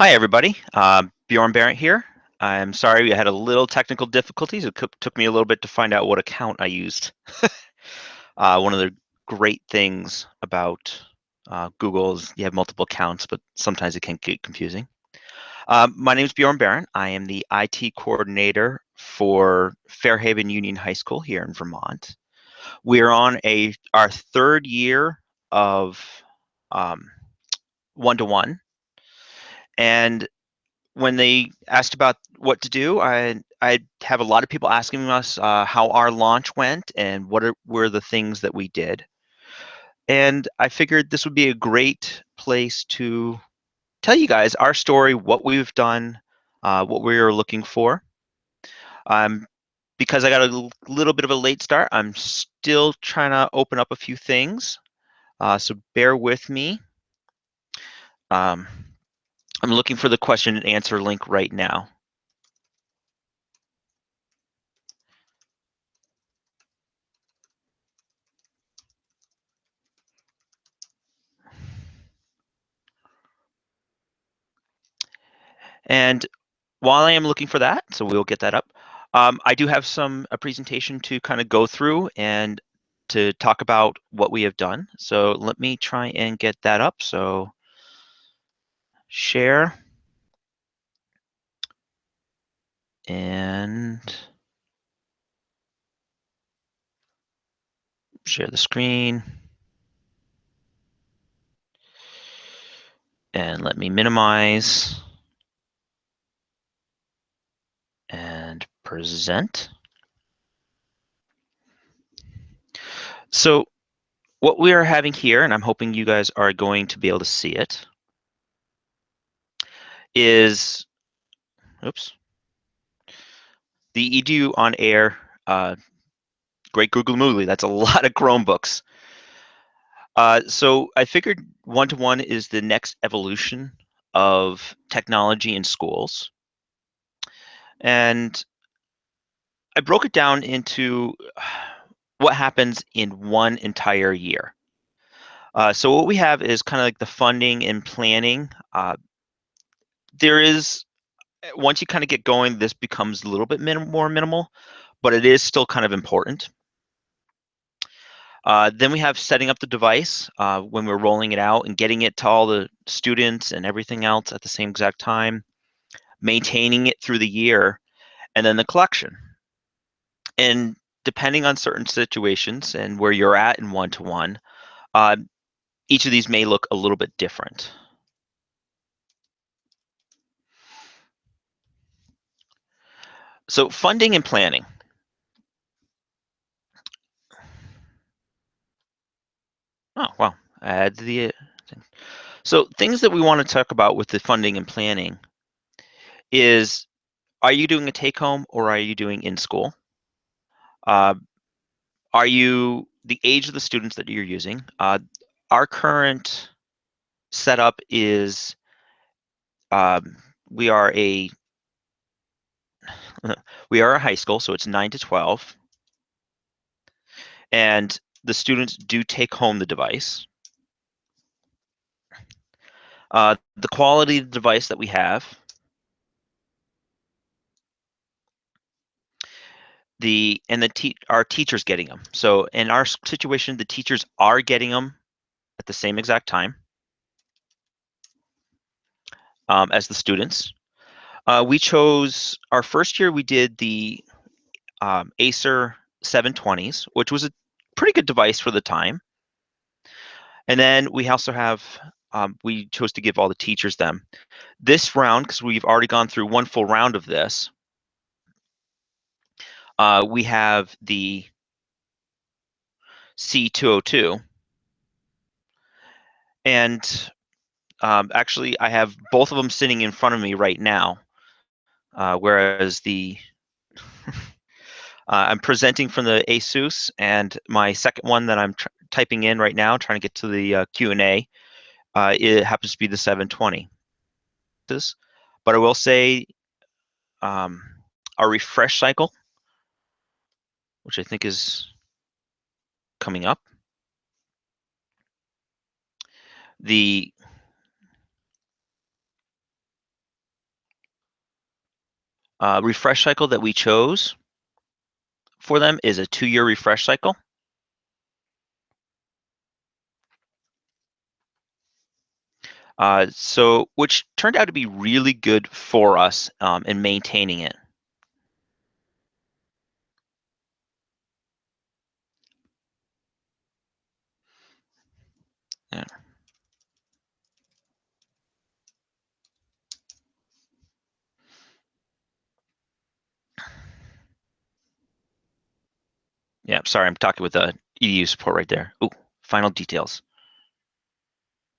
Hi, everybody. Bjorn Barrett here. I'm sorry we had a little technical difficulties. It took me a little bit to find out what account I used. One of the great things about Google is you have multiple accounts, but sometimes it can get confusing. My name is Bjorn Barrett. I am the IT coordinator for Fairhaven Union High School here in Vermont. We're on our third year of one-to-one, and when they asked about what to do, I have a lot of people asking us how our launch went and were the things that we did. And I figured this would be a great place to tell you guys our story, what we've done, what we are looking for. Because I got a little bit of a late start, I'm still trying to open up a few things. So bear with me. I'm looking for the question and answer link right now. And while I am looking for that, so we'll get that up, I do have a presentation to kind of go through and to talk about what we have done. So let me try and get that up. So share and share the screen. And let me minimize and present. So what we are having here, and I'm hoping you guys are going to be able to see it, is, oops, the EduOnAir Great Googly Moogly. That's a lot of Chromebooks. So I figured one-to-one is the next evolution of technology in schools. And I broke it down into what happens in one entire year. So what we have is kind of like the funding and planning. There is, once you kind of get going, this becomes a little bit more minimal, but it is still kind of important. Then we have setting up the device when we're rolling it out and getting it to all the students and everything else at the same exact time, maintaining it through the year, and then the collection. And depending on certain situations and where you're at in one-to-one, each of these may look a little bit different. So funding and planning. Oh, wow. Add the So things that we want to talk about with the funding and planning is, are you doing a take-home or are you doing in-school? Uh, Are you the age of the students that you're using? Our current setup is um, we are a we are a high school, so it's 9 to 12, and the students do take home the device. The quality of the device that we have, our teachers getting them. So in our situation, the teachers are getting them at the same exact time as the students. We chose our first year. We did the Acer 720s, which was a pretty good device for the time. And then we also have, we chose to give all the teachers them. This round, because we've already gone through one full round of this, we have the C202. And actually, I have both of them sitting in front of me right now, whereas I'm presenting from the Asus, and my second one that I'm typing in right now, trying to get to the Q&A, it happens to be the 720. But I will say our refresh cycle, which I think is coming up, the refresh cycle that we chose for them is a 2-year refresh cycle. So which turned out to be really good for us in maintaining it. Yeah. Yeah, sorry, I'm talking with the EDU support right there. Ooh, final details.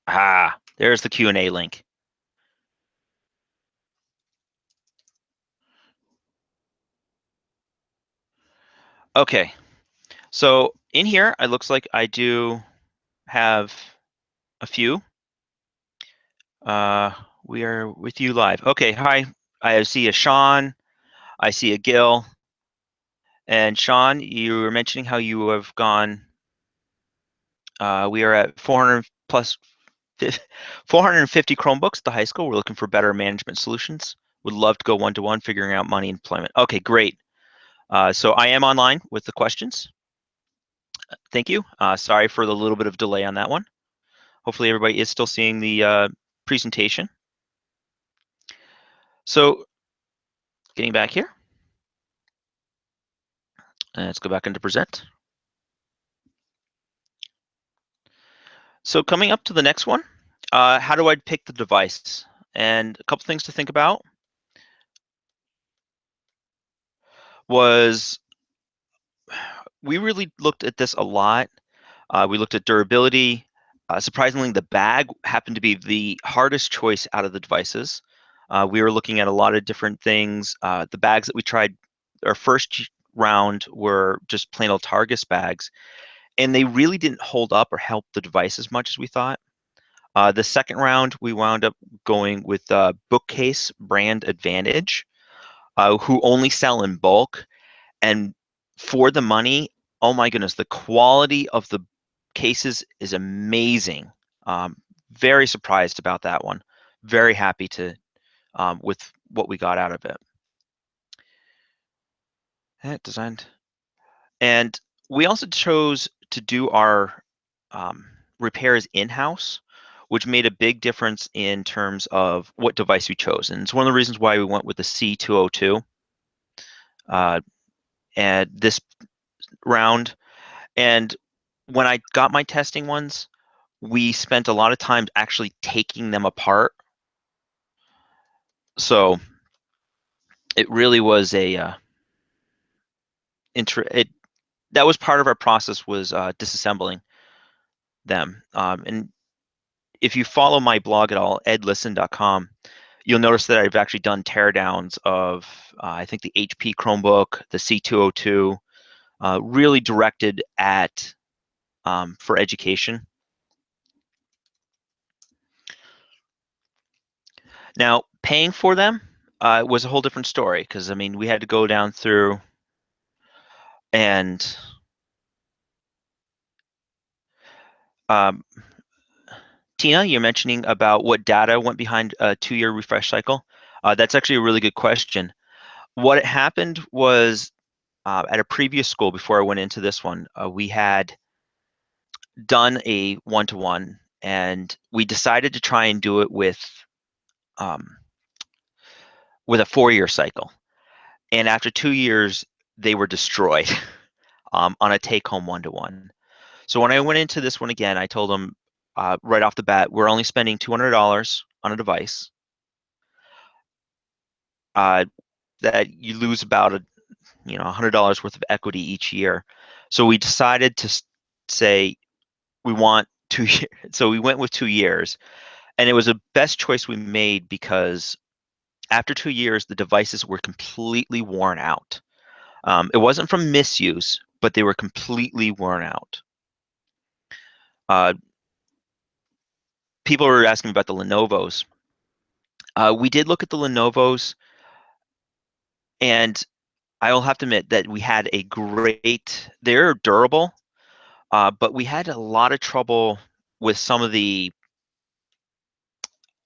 Ah, there's the Q&A link. Okay, so in here, it looks like I do have a few. We are with you live. Okay, hi. I see a Sean. I see a Gil. And Sean, you were mentioning how you have gone. We are at 400 plus 450 Chromebooks at the high school. We're looking for better management solutions. Would love to go one-to-one, figuring out money and employment. Okay, great. So I am online with the questions. Thank you. Sorry for the little bit of delay on that one. Hopefully everybody is still seeing the presentation. So getting back here. Let's go back into present. So coming up to the next one, how do I pick the device? And a couple things to think about was we really looked at this a lot. We looked at durability. Surprisingly, the bag happened to be the hardest choice out of the devices. We were looking at a lot of different things. The bags that we tried our first round were just plain old Targus bags, and they really didn't hold up or help the device as much as we thought. The second round, we wound up going with Bookcase Brand Advantage, who only sell in bulk. And for the money, oh my goodness, the quality of the cases is amazing. Very surprised about that one. Very happy to with what we got out of it. Designed. And we also chose to do our repairs in-house, which made a big difference in terms of what device we chose. And it's one of the reasons why we went with the C202 and this round. And when I got my testing ones, we spent a lot of time actually taking them apart. So it really was a that was part of our process, was disassembling them. And if you follow my blog at all, edlisten.com, you'll notice that I've actually done teardowns of I think the HP Chromebook, the C202, really directed at for education. Now, paying for them was a whole different story, because I mean we had to go down through and um, Tina, you're mentioning about what data went behind a 2-year refresh cycle. That's actually a really good question. What happened was at a previous school before I went into this one, we had done a one-to-one, and we decided to try and do it um, with a 4-year cycle. And after 2 years, they were destroyed on a take-home one-to-one. So when I went into this one again, I told them right off the bat, we're only spending $200 on a device. That you lose about $100 worth of equity each year. So we decided to say we want 2 years. So we went with 2 years, and it was the best choice we made, because after 2 years, the devices were completely worn out. It wasn't from misuse, but they were completely worn out. Uh, People were asking about the Lenovo's. We did look at the Lenovo's, and I will have to admit that we had a great. They're durable, but we had a lot of trouble with some of the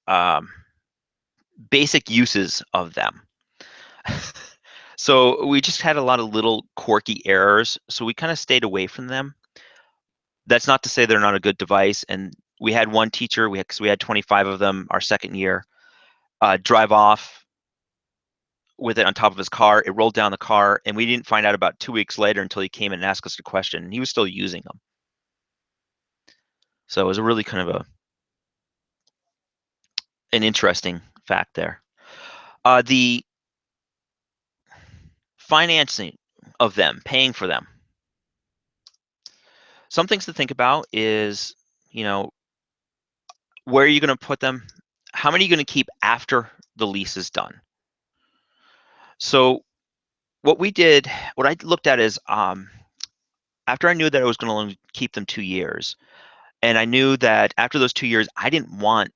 um, basic uses of them. So we just had a lot of little quirky errors, so we kind of stayed away from them. That's not to say they're not a good device. And we had one teacher, because we had 25 of them our second year, drive off with it on top of his car. It rolled down the car, and we didn't find out about 2 weeks later until he came in and asked us a question, and he was still using them. So it was a really kind of an interesting fact there. The financing of them, paying for them. Some things to think about is, where are you going to put them? How many are you going to keep after the lease is done? So what I looked at is, after I knew that I was going to only keep them 2 years, and I knew that after those 2 years, I didn't want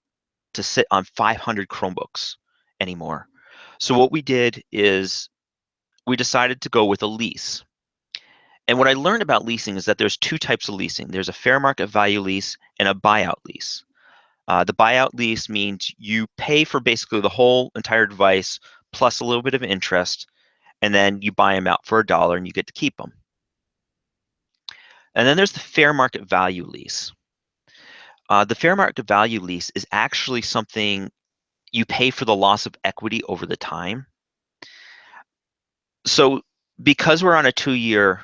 to sit on 500 Chromebooks anymore. So what we did is we decided to go with a lease. And what I learned about leasing is that there's two types of leasing. There's a fair market value lease and a buyout lease. The buyout lease means you pay for basically the whole entire device plus a little bit of interest, and then you buy them out for $1 and you get to keep them. And then there's the fair market value lease. The fair market value lease is actually something you pay for the loss of equity over the time. So because we're on a 2-year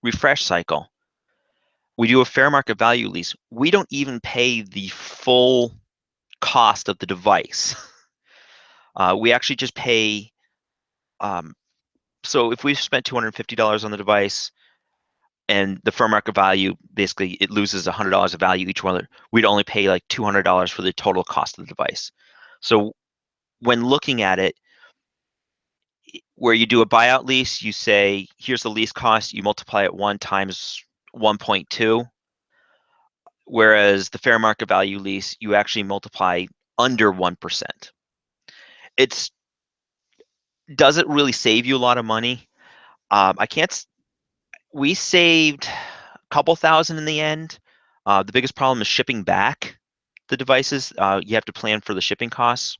refresh cycle, we do a fair market value lease. We don't even pay the full cost of the device. We actually just pay. So if we've spent $250 on the device, and the fair market value, basically it loses $100 of value each one, we'd only pay like $200 for the total cost of the device. So when looking at it, where you do a buyout lease, you say, here's the lease cost, you multiply it 1 times 1.2. Whereas the fair market value lease, you actually multiply under 1%. It's doesn't really save you a lot of money. I can't. We saved a couple thousand in the end. The biggest problem is shipping back the devices. You have to plan for the shipping costs,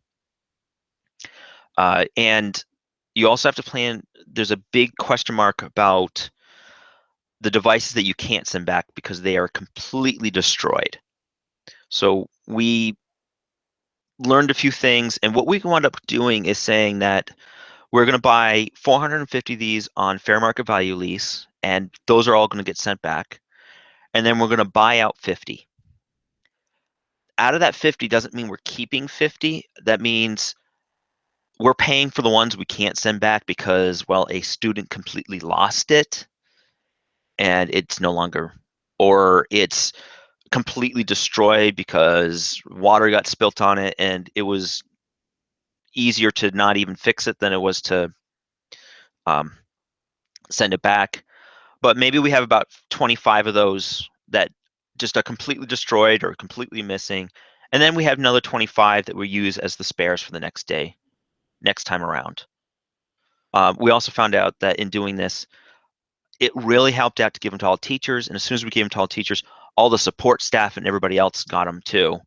and you also have to plan. There's a big question mark about the devices that you can't send back because they are completely destroyed. So we learned a few things, and what we wound up doing is saying that we're going to buy 450 of these on fair market value lease, and those are all going to get sent back. And then we're going to buy out 50. Out of that 50 doesn't mean we're keeping 50. That means we're paying for the ones we can't send back because, well, a student completely lost it and it's no longer, or it's completely destroyed because water got spilt on it and it was easier to not even fix it than it was to um, send it back. But maybe we have about 25 of those that just are completely destroyed or completely missing. And then we have another 25 that we use as the spares for the next day, next time around. We also found out that in doing this, it really helped out to give them to all teachers. And as soon as we gave them to all teachers, all the support staff and everybody else got them too.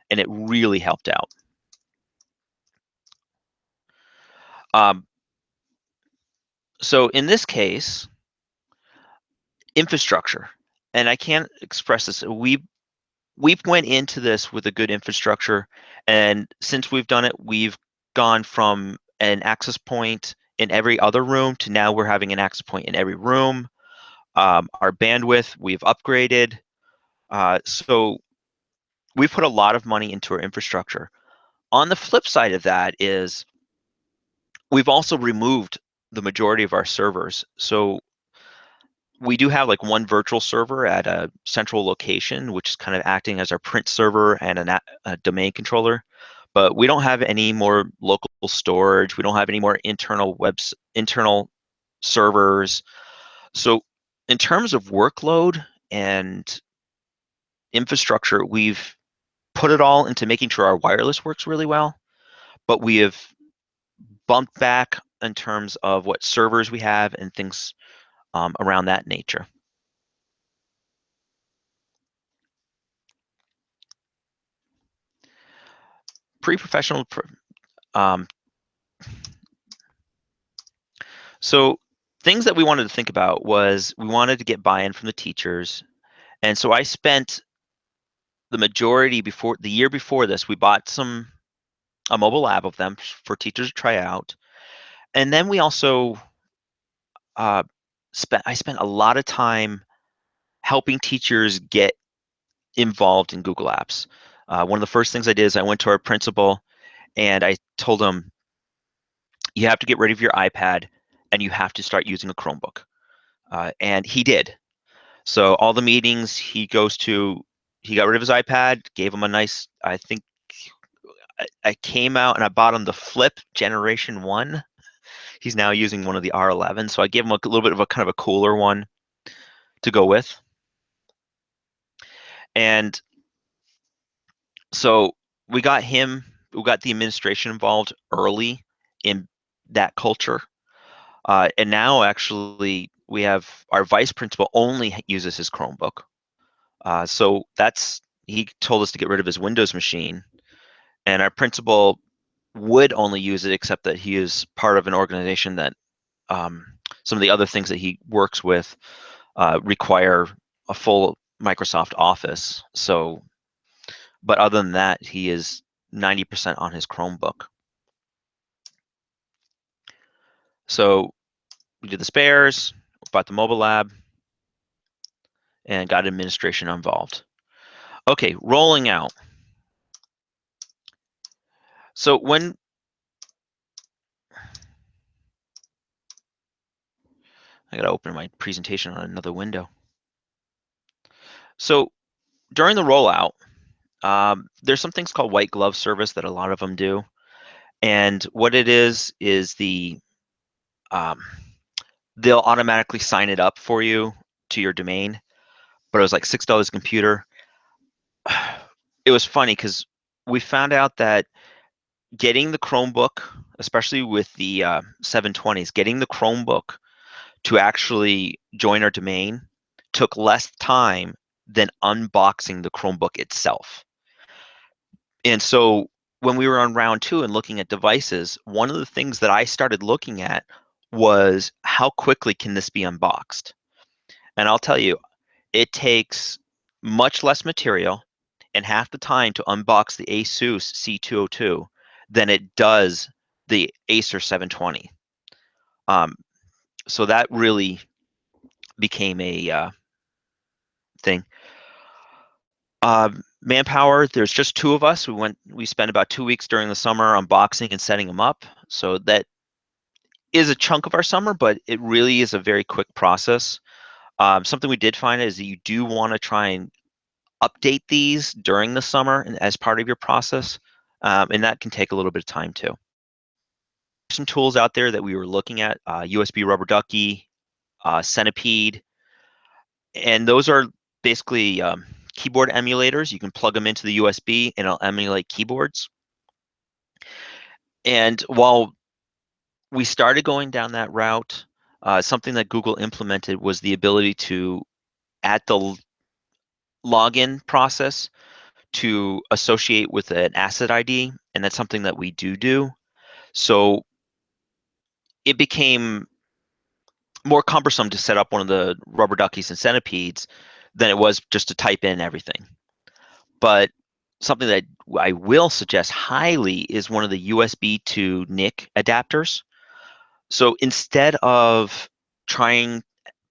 And it really helped out. Um, so in this case, infrastructure, and I can't express this. We've went into this with a good infrastructure, and since we've done it, we've gone from an access point in every other room to now we're having an access point in every room. Our bandwidth, we've upgraded. So we've put a lot of money into our infrastructure. On the flip side of that is we've also removed the majority of our servers. So we do have like one virtual server at a central location, which is kind of acting as our print server and a domain controller. But we don't have any more local storage. We don't have any more internal servers. So in terms of workload and infrastructure, we've put it all into making sure our wireless works really well, but we have bumped back in terms of what servers we have and things around that nature. Pre-professional, So things that we wanted to think about was we wanted to get buy-in from the teachers. And so I spent the majority before the year before this, we bought a mobile lab of them for teachers to try out. And then we also uh, I spent a lot of time helping teachers get involved in Google Apps. One of the first things I did is I went to our principal and I told him, you have to get rid of your iPad and you have to start using a Chromebook. And he did. So all the meetings he goes to, he got rid of his iPad, gave him a nice, I think I came out and I bought him the Flip Generation 1. He's now using one of the R11. So I gave him a little bit of a kind of a cooler one to go with. And so we got the administration involved early in that culture. And now actually we have our vice principal only uses his Chromebook. So he told us to get rid of his Windows machine. And our principal would only use it, except that he is part of an organization that some of the other things that he works with require a full Microsoft Office. So, but other than that, he is 90% on his Chromebook. So we did the spares, bought the mobile lab, and got administration involved. Okay, rolling out. So when I gotta open my presentation on another window. So during the rollout, there's some things called white glove service that a lot of them do. And what it is um, they'll automatically sign it up for you to your domain. But it was like $6 a computer. It was funny because we found out that getting the Chromebook, especially with the 720s, getting the Chromebook to actually join our domain took less time than unboxing the Chromebook itself. And so when we were on round two and looking at devices, one of the things that I started looking at was how quickly can this be unboxed? And I'll tell you, it takes much less material and half the time to unbox the Asus C202 than it does the Acer 720. So that really became a thing. Manpower, there's just two of us. We spent about 2 weeks during the summer unboxing and setting them up. So that is a chunk of our summer, but it really is a very quick process. Something we did find is that you do want to try and update these during the summer and as part of your process, and that can take a little bit of time too. Some tools out there that we were looking at, USB Rubber Ducky, Centipede, and those are basically keyboard emulators. You can plug them into the USB and it'll emulate keyboards. And while we started going down that route, something that Google implemented was the ability to, at the login process, to associate with an asset ID, and that's something that we do. So it became more cumbersome to set up one of the rubber duckies and centipedes than it was just to type in everything. But something that I will suggest highly is one of the USB to NIC adapters. So instead of trying,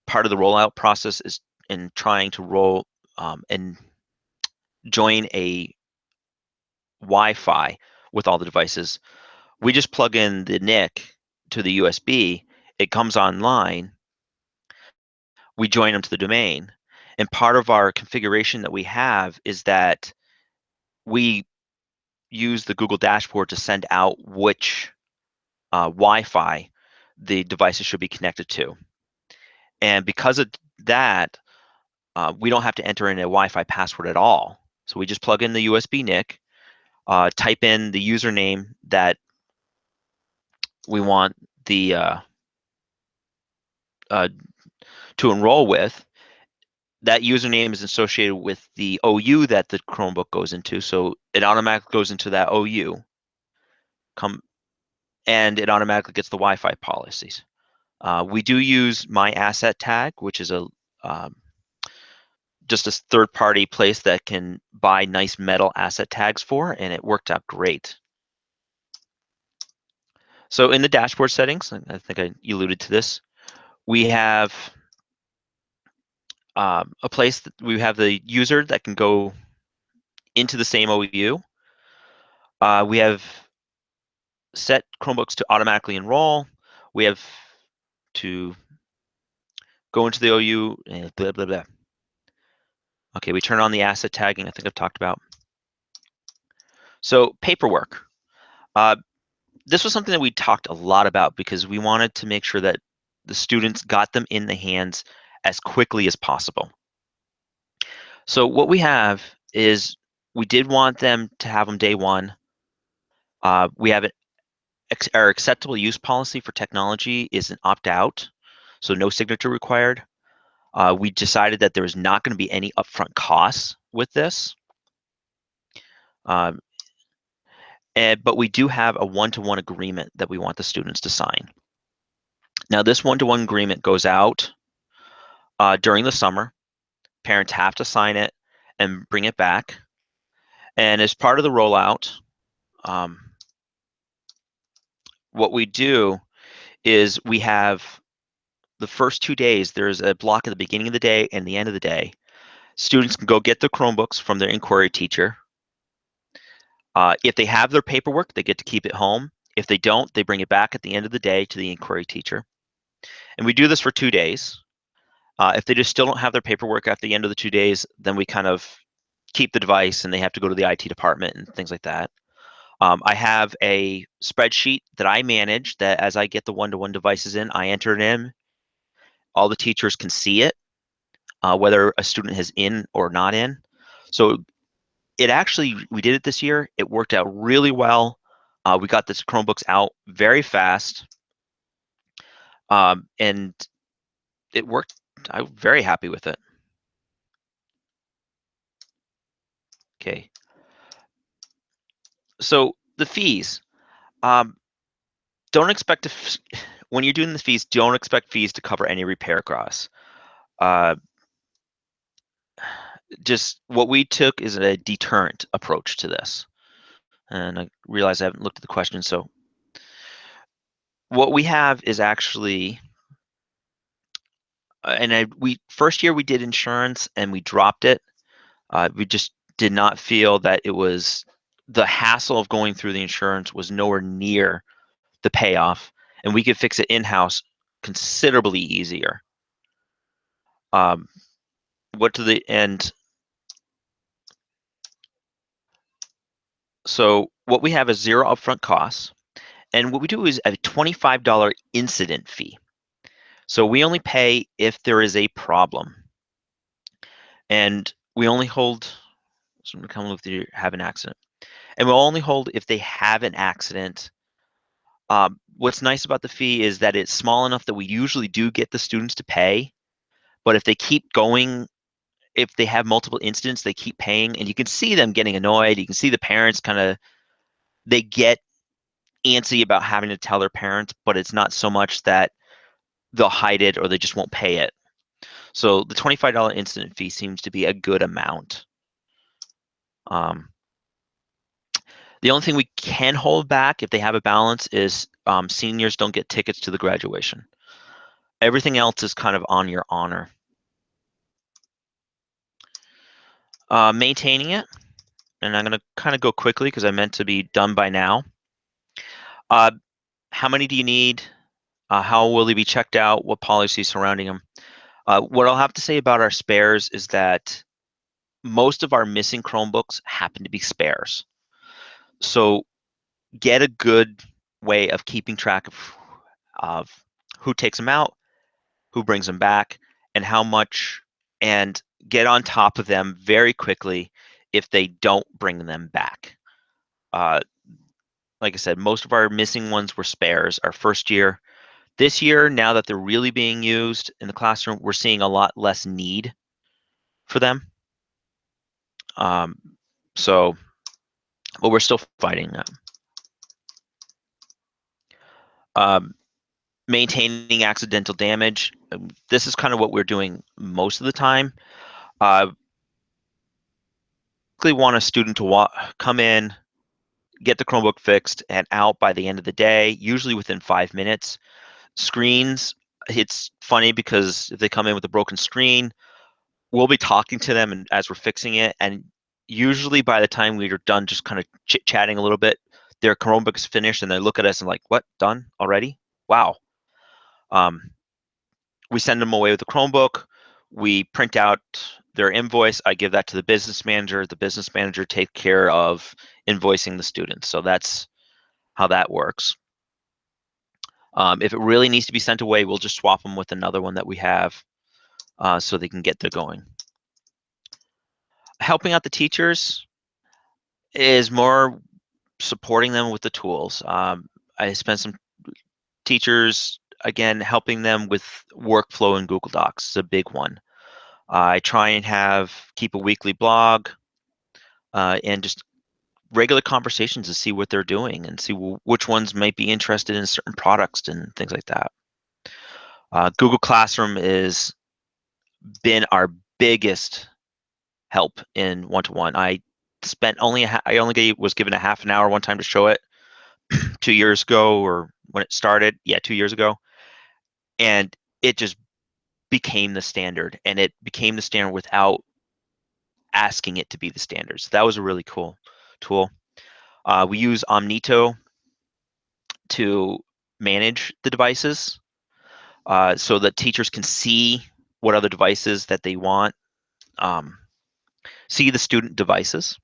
part of the rollout process is in trying to roll and join a Wi-Fi with all the devices, we just plug in the NIC to the USB, it comes online, we join them to the domain. And part of our configuration that we have is that we use the Google dashboard to send out which Wi-Fi the devices should be connected to. And because of that, we don't have to enter in a Wi-Fi password at all. So we just plug in the USB NIC, type in the username that we want the to enroll with. That username is associated with the OU that the Chromebook goes into, so it automatically goes into that OU, and it automatically gets the Wi-Fi policies. We do use My Asset Tag, which is a just a third-party place that can buy nice metal asset tags for, and it worked out great. So in the dashboard settings, I think I alluded to this, we have a place that we have the user that can go into the same OU. We have set Chromebooks to automatically enroll. We have to go into the OU and blah, blah, blah. Okay, we turn on the asset tagging, I think I've talked about. So paperwork. This was something that we talked a lot about because we wanted to make sure that the students got them in the hands as quickly as possible. So what we have is we did want them to have them day one. We have our acceptable use policy for technology is an opt-out, so no signature required. We decided that there was not going to be any upfront costs with this. But we do have a one-to-one agreement that we want the students to sign. Now, this one-to-one agreement goes out during the summer. Parents have to sign it and bring it back. And as part of the rollout, what we do is we have the first 2 days, there's a block at the beginning of the day and the end of the day. Students can go get the Chromebooks from their inquiry teacher. If they have their paperwork, they get to keep it home. If they don't, they bring it back at the end of the day to the inquiry teacher. And we do this for 2 days. If they just still don't have their paperwork at the end of the 2 days, then we kind of keep the device and they have to go to the IT department and things like that. I have a spreadsheet that I manage that as I get the one-to-one devices in, I enter it in. All the teachers can see it, whether a student is in or not in. So it actually, we did it this year. It worked out really well. We got this Chromebooks out very fast. And it worked. I'm very happy with it. Okay. So the fees. Don't expect to, when you're doing the fees, don't expect fees to cover any repair costs. Just what we took is a deterrent approach to this. And I realize I haven't looked at the question. So what we have is actually, we first year we did insurance and we dropped it. We just did not feel that it was the hassle of going through the insurance was nowhere near the payoff, and we could fix it in-house considerably easier. What to the end? So what we have is 0 upfront costs, and what we do is a $25 incident fee. So we only pay if there is a problem, and we only hold someone come if they have an accident, and we'll only hold if they have an accident. What's nice about the fee is that it's small enough that we usually do get the students to pay, but if they keep going, if they have multiple incidents, they keep paying, and you can see them getting annoyed. You can see the parents they get antsy about having to tell their parents, but it's not so much that they'll hide it or they just won't pay it. So the $25 incident fee seems to be a good amount. The only thing we can hold back if they have a balance is seniors don't get tickets to the graduation. Everything else is kind of on your honor. Maintaining it, and I'm going to kind of go quickly because I meant to be done by now. How many do you need? How will they be checked out? What policies surrounding them? What I'll have to say about our spares is that most of our missing Chromebooks happen to be spares. So get a good way of keeping track of who takes them out, who brings them back, and how much, and get on top of them very quickly if they don't bring them back. Like I said, most of our missing ones were spares our first year. This year, now that they're really being used in the classroom, we're seeing a lot less need for them. So, but we're still fighting them. maintaining accidental damage. This is kind of what we're doing most of the time. We want a student to come in, get the Chromebook fixed, and out by the end of the day, usually within 5 minutes. Screens, it's funny because if they come in with a broken screen, we'll be talking to them as we're fixing it, and usually by the time we're done just kind of chit-chatting a little bit, their Chromebook's finished, and they look at us and like, what, done already? Wow. We send them away with the Chromebook. We print out their invoice. I give that to the business manager. The business manager takes care of invoicing the students. So that's how that works. If it really needs to be sent away, we'll just swap them with another one that we have so they can get there going. Helping out the teachers is more supporting them with the tools. I spent some teachers, again, helping them with workflow in Google Docs. It's a big one. I try and keep a weekly blog and just regular conversations to see what they're doing and see which ones might be interested in certain products and things like that. Google Classroom has been our biggest help in one-to-one. I was given a half an hour one time to show it 2 years ago, or when it started. Yeah, 2 years ago, and it just became the standard, and it became the standard without asking it to be the standard. So that was a really cool tool. We use Omnito to manage the devices so that teachers can see what other devices that they want, see the student devices.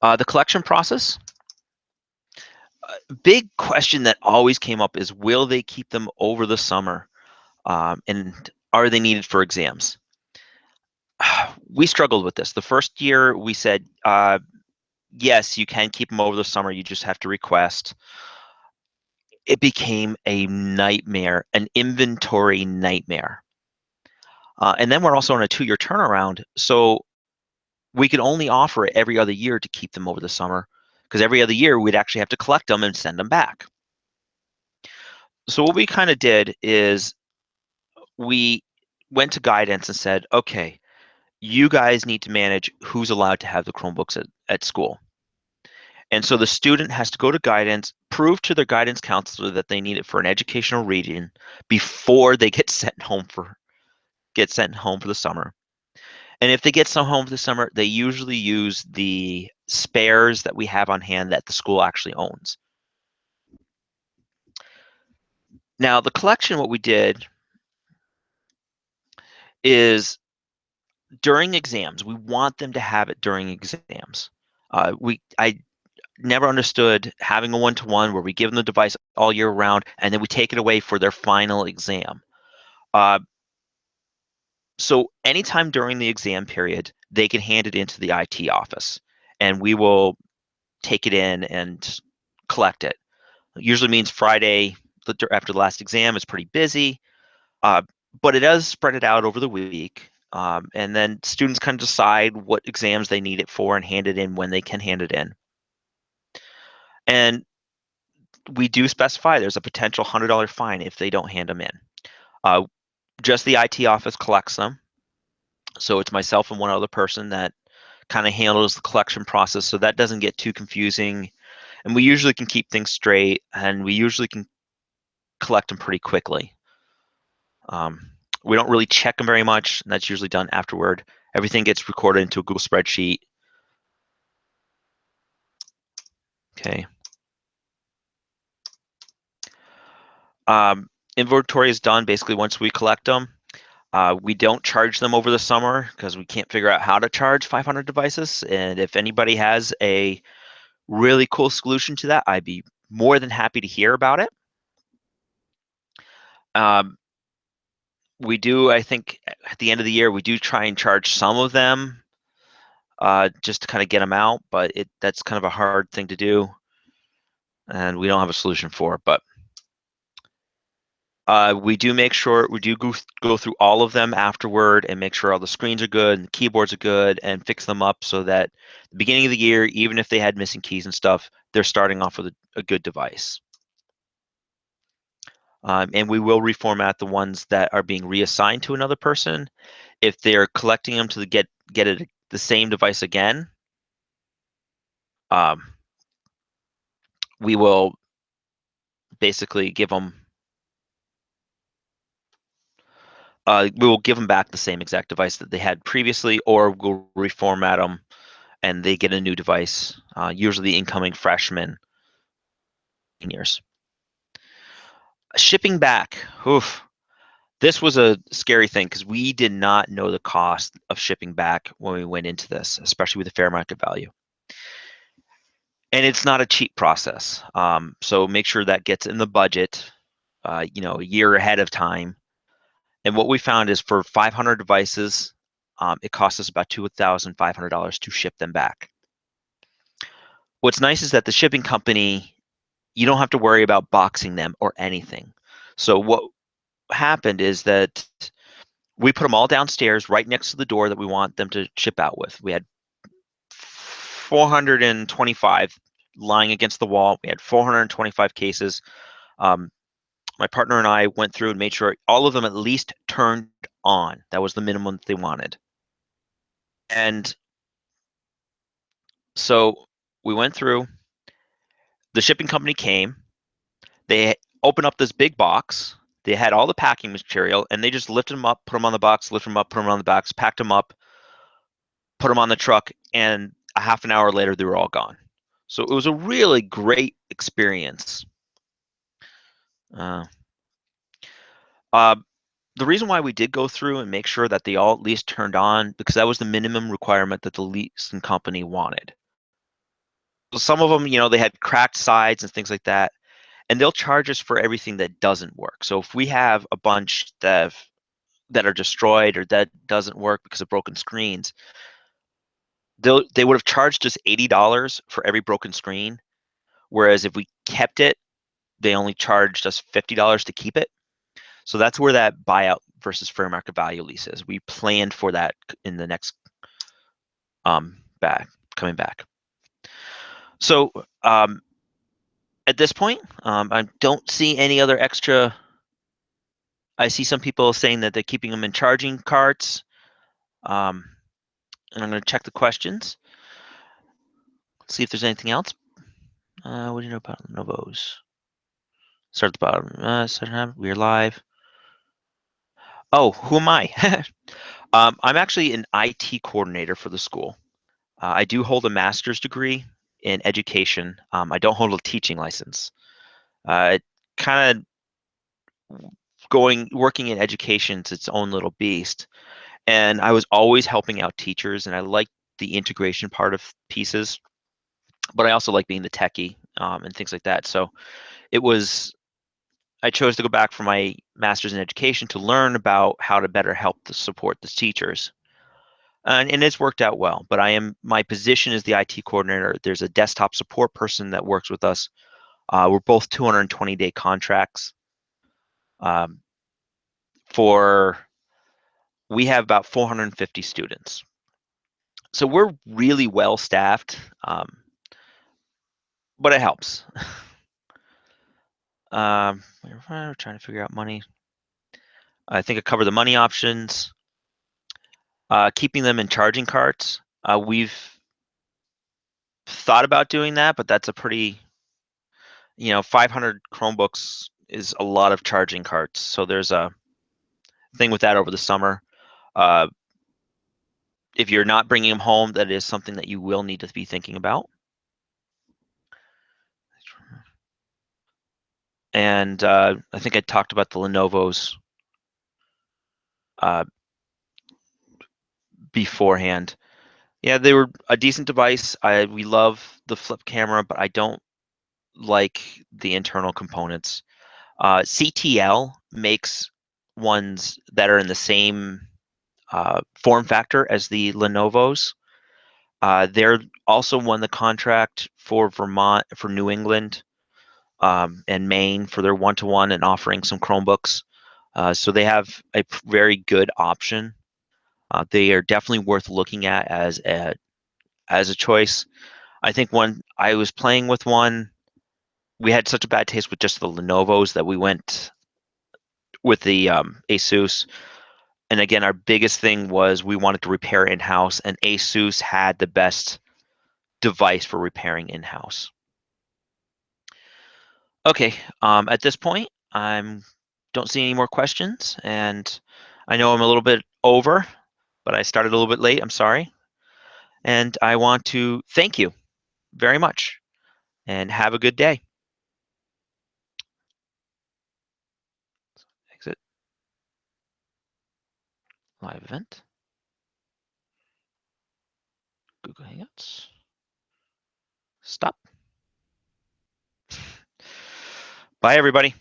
The collection process, big question that always came up is, will they keep them over the summer? And are they needed for exams? We struggled with this. The first year we said, yes, you can keep them over the summer. You just have to request. It became a nightmare, an inventory nightmare. And then we're also on a 2-year turnaround. So we could only offer it every other year to keep them over the summer, because every other year we'd actually have to collect them and send them back. So what we kind of did is we went to guidance and said, okay, you guys need to manage who's allowed to have the Chromebooks at school. And so the student has to go to guidance, prove to their guidance counselor that they need it for an educational reading before they get sent home for the summer. And if they get sent home for the summer, they usually use the spares that we have on hand that the school actually owns. Now, the collection, what we did is during exams, we want them to have it during exams. I never understood having a one-to-one where we give them the device all year round and then we take it away for their final exam. So anytime during the exam period, they can hand it into the IT office, and we will take it in and collect it. It usually means Friday after the last exam is pretty busy, but it does spread it out over the week. And then students kind of decide what exams they need it for and hand it in when they can hand it in. And we do specify there's a potential $100 fine if they don't hand them in. Just the IT office collects them. So it's myself and one other person that kind of handles the collection process, so that doesn't get too confusing. And we usually can keep things straight, and we usually can collect them pretty quickly. We don't really check them very much, and that's usually done afterward. Everything gets recorded into a Google spreadsheet. Okay. Inventory is done basically once we collect them. We don't charge them over the summer because we can't figure out how to charge 500 devices. And if anybody has a really cool solution to that, I'd be more than happy to hear about it. We do, I think, at the end of the year, we do try and charge some of them just to kind of get them out, but that's kind of a hard thing to do, and we don't have a solution for it. But we do make sure we do go through all of them afterward and make sure all the screens are good and the keyboards are good and fix them up so that at the beginning of the year, even if they had missing keys and stuff, they're starting off with a good device. And we will reformat the ones that are being reassigned to another person. If they're collecting them to get it the same device again, um, we will basically give them back the same exact device that they had previously, or we'll reformat them and they get a new device, usually incoming freshmen, seniors. Shipping back, oof, this was a scary thing because we did not know the cost of shipping back when we went into this, especially with the fair market value. And it's not a cheap process. So make sure that gets in the budget, a year ahead of time. And what we found is for 500 devices, it costs us about $2,500 to ship them back. What's nice is that the shipping company, you don't have to worry about boxing them or anything. So what happened is that we put them all downstairs right next to the door that we want them to ship out with. We had 425 lying against the wall. We had 425 cases. My partner and I went through and made sure all of them at least turned on. That was the minimum that they wanted. And so we went through. The shipping company came. They opened up this big box. They had all the packing material, and they just lifted them up, put them on the box, lift them up, put them on the box, packed them up, put them on the truck, and a half an hour later, they were all gone. So it was a really great experience. Uh, uh, the reason why we did go through and make sure that they all at least turned on, because that was the minimum requirement that the leasing company wanted. So some of them, they had cracked sides and things like that, and they'll charge us for everything that doesn't work. So if we have a bunch that are destroyed or that doesn't work because of broken screens, they would have charged us $80 for every broken screen, whereas if we kept it, they only charged us $50 to keep it. So that's where that buyout versus fair market value lease is. We planned for that in the next coming back. So at this point, I don't see any other extra. I see some people saying that they're keeping them in charging carts. And I'm going to check the questions. See if there's anything else. What do you know about Novos? Start at the bottom. We're live. Oh, who am I? I'm actually an IT coordinator for the school. I do hold a master's degree in education. I don't hold a teaching license. Kind of working in education is its own little beast. And I was always helping out teachers, and I liked the integration part of pieces, but I also like being the techie and things like that. So I chose to go back for my master's in education to learn about how to better help to support the teachers. And it's worked out well, but my position is the IT coordinator. There's a desktop support person that works with us. We're both 220-day contracts. Um, we have about 450 students. So we're really well staffed, but it helps. We're trying to figure out money. I think I covered the money options. Keeping them in charging carts. We've thought about doing that, but that's a pretty, 500 Chromebooks is a lot of charging carts. So there's a thing with that over the summer. If you're not bringing them home, that is something that you will need to be thinking about. And I think I talked about the Lenovo's beforehand. Yeah, they were a decent device. We love the flip camera, but I don't like the internal components. CTL makes ones that are in the same form factor as the Lenovo's. They're also won the contract for Vermont, for New England, and Maine for their one-to-one and offering some Chromebooks. So they have a very good option. They are definitely worth looking at as a choice. I think when I was playing with one, we had such a bad taste with just the Lenovo's that we went with the Asus. And again, our biggest thing was we wanted to repair in-house, and Asus had the best device for repairing in-house. Okay, at this point, I'm don't see any more questions, and I know I'm a little bit over, but I started a little bit late. I'm sorry. And I want to thank you very much, and have a good day. Exit live event, Google Hangouts, stop. Bye, everybody.